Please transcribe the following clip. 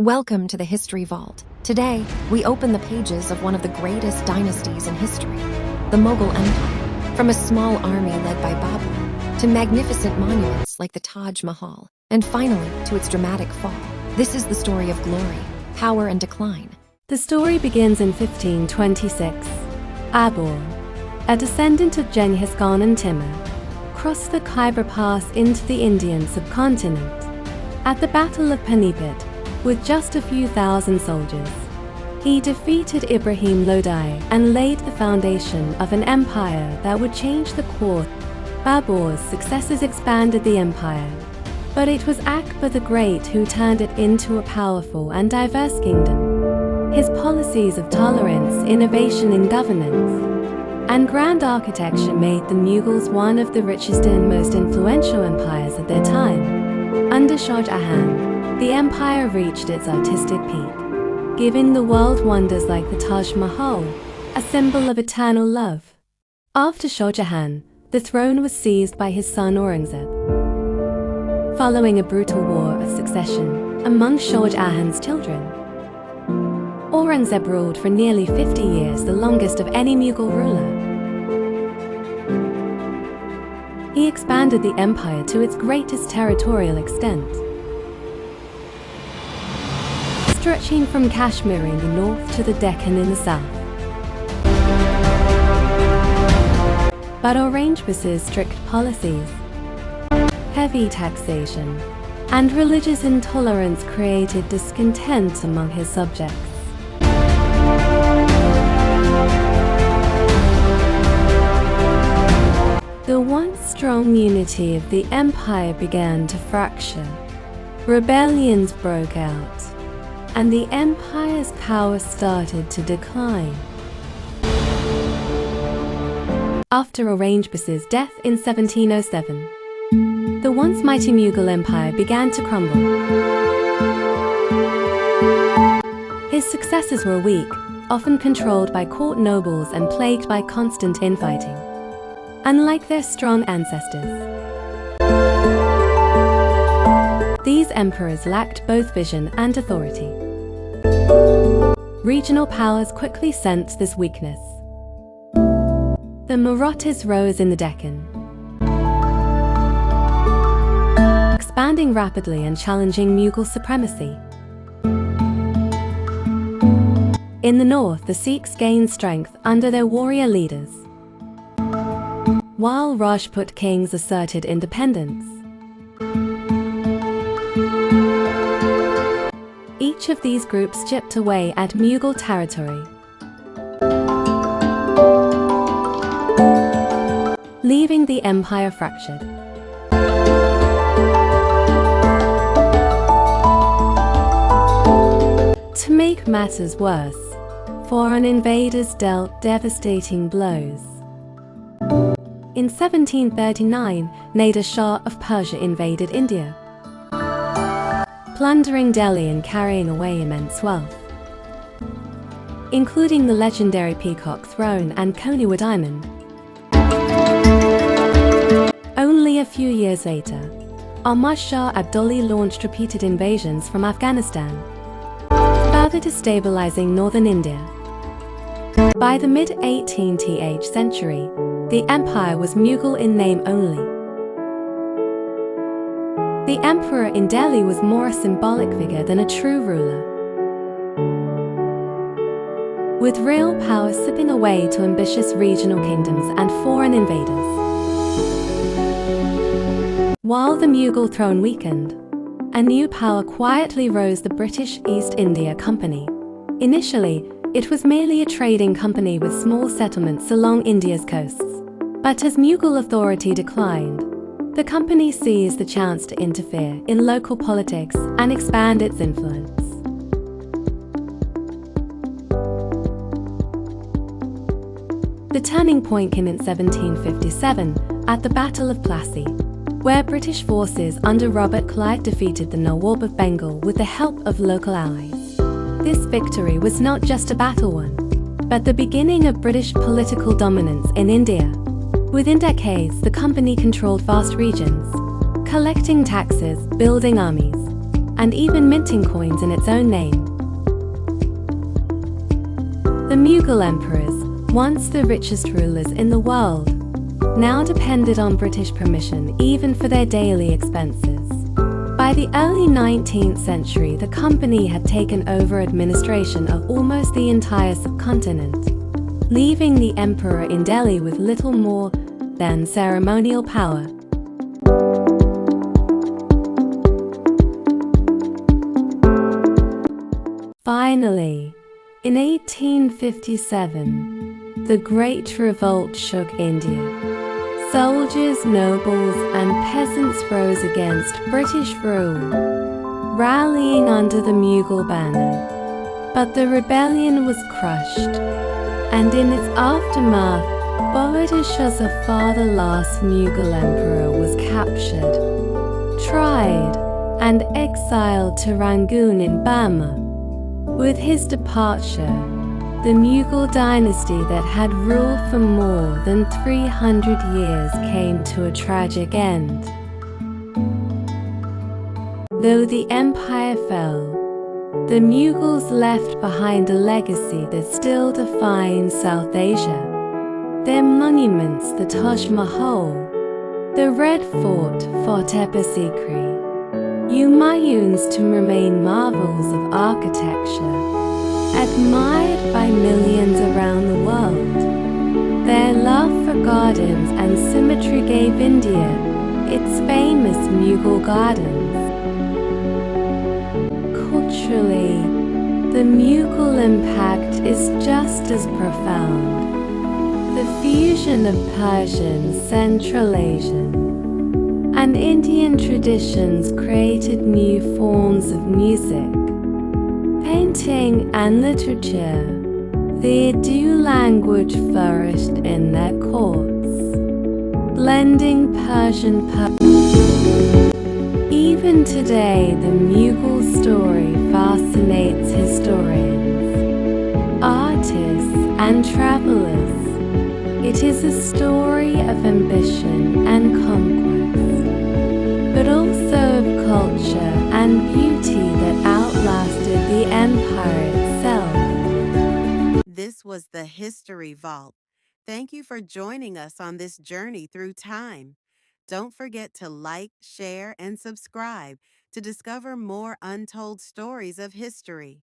Welcome to the History Vault. Today, we open the pages of one of the greatest dynasties in history, the Mughal Empire. From a small army led by Babur, to magnificent monuments like the Taj Mahal, and finally to its dramatic fall. This is the story of glory, power, and decline. The story begins in 1526. Babur, a descendant of Genghis Khan and Timur, crossed the Khyber Pass into the Indian subcontinent. At the Battle of Panipat, with just a few thousand soldiers, he defeated Ibrahim Lodi and laid the foundation of an empire that would change the course. Babur's successors expanded the empire, but it was Akbar the Great who turned it into a powerful and diverse kingdom. His policies of tolerance, innovation in governance, and grand architecture made the Mughals one of the richest and most influential empires of their time. Under Shah Jahan, the empire reached its artistic peak, giving the world wonders like the Taj Mahal, a symbol of eternal love. After Shah Jahan, the throne was seized by his son Aurangzeb. Following a brutal war of succession among Shah Jahan's children, Aurangzeb ruled for nearly 50 years, the longest of any Mughal ruler. He expanded the empire to its greatest territorial extent, stretching from Kashmir in the north to the Deccan in the south. But Aurangzeb's strict policies, heavy taxation, and religious intolerance created discontent among his subjects. The once strong unity of the empire began to fracture. Rebellions broke out, and the empire's power started to decline. After Aurangzeb's death in 1707, the once mighty Mughal Empire began to crumble. His successors were weak, often controlled by court nobles and plagued by constant infighting, unlike their strong ancestors. These emperors lacked both vision and authority. Regional powers quickly sensed this weakness. The Marathas rose in the Deccan, expanding rapidly and challenging Mughal supremacy. In the north, the Sikhs gained strength under their warrior leaders, while Rajput kings asserted independence. Each of these groups chipped away at Mughal territory, leaving the empire fractured. To make matters worse, foreign invaders dealt devastating blows. In 1739, Nader Shah of Persia invaded India, plundering Delhi and carrying away immense wealth, including the legendary Peacock Throne and Konewa Diamond. Only a few years later, Ahmad Shah Abdoli launched repeated invasions from Afghanistan, further destabilizing northern India. By the mid-18th century, the empire was Mughal in name only. The emperor in Delhi was more a symbolic figure than a true ruler, with real power slipping away to ambitious regional kingdoms and foreign invaders. While the Mughal throne weakened, a new power quietly rose, the British East India Company. Initially, it was merely a trading company with small settlements along India's coasts. But as Mughal authority declined, the company seized the chance to interfere in local politics and expand its influence. The turning point came in 1757 at the Battle of Plassey, where British forces under Robert Clive defeated the Nawab of Bengal with the help of local allies. This victory was not just a battle won, but the beginning of British political dominance in India. Within decades, the company controlled vast regions, collecting taxes, building armies, and even minting coins in its own name. The Mughal emperors, once the richest rulers in the world, now depended on British permission even for their daily expenses. By the early 19th century, the company had taken over administration of almost the entire subcontinent, leaving the emperor in Delhi with little more than ceremonial power. Finally, in 1857, the Great Revolt shook India. Soldiers, nobles, and peasants rose against British rule, rallying under the Mughal banner. But the rebellion was crushed, and in its aftermath, Babur Shah's father, last Mughal emperor, was captured, tried, and exiled to Rangoon in Burma. With his departure, the Mughal dynasty that had ruled for more than 300 years came to a tragic end. Though the empire fell, the Mughals left behind a legacy that still defines South Asia. Their monuments, the Taj Mahal, the Red Fort, Fatehpur Sikri, Humayun's tomb, remain marvels of architecture, admired by millions around the world. Their love for gardens and symmetry gave India its famous Mughal gardens. Culturally, the Mughal impact is just as profound. The fusion of Persian, Central Asian, and Indian traditions created new forms of music, painting, and literature. The Urdu language flourished in their courts, blending Persian. Even today, the Mughal story fascinates historians, artists, and travelers. It is a story of ambition and conquest, but also of culture and beauty that outlasted the empire itself. This was the History Vault. Thank you for joining us on this journey through time. Don't forget to like, share, and subscribe to discover more untold stories of history.